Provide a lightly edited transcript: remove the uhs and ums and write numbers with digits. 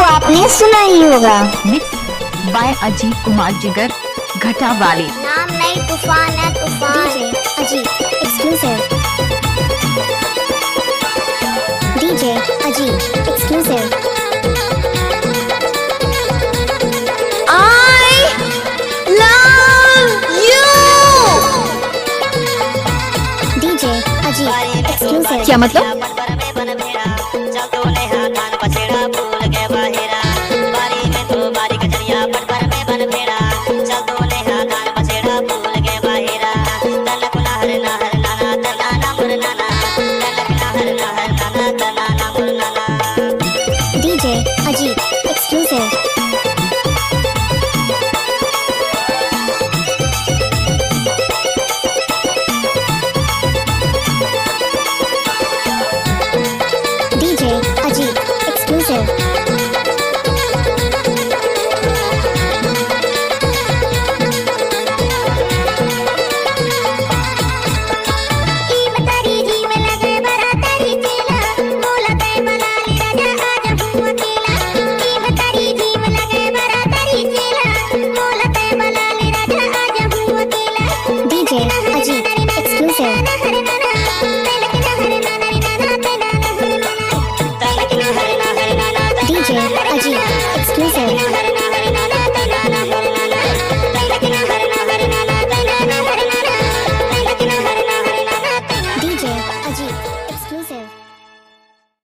आपने सुना ही होगा। मिक्स बाय अजीत कुमार जिगर घटा वाले। नाम नहीं तूफान है तूफान। DJ Ajit exclusive. DJ Ajit exclusive. I love you। DJ Ajit exclusive. क्या मतलब? DJ Ajit exclusive. DJ Ajit exclusive.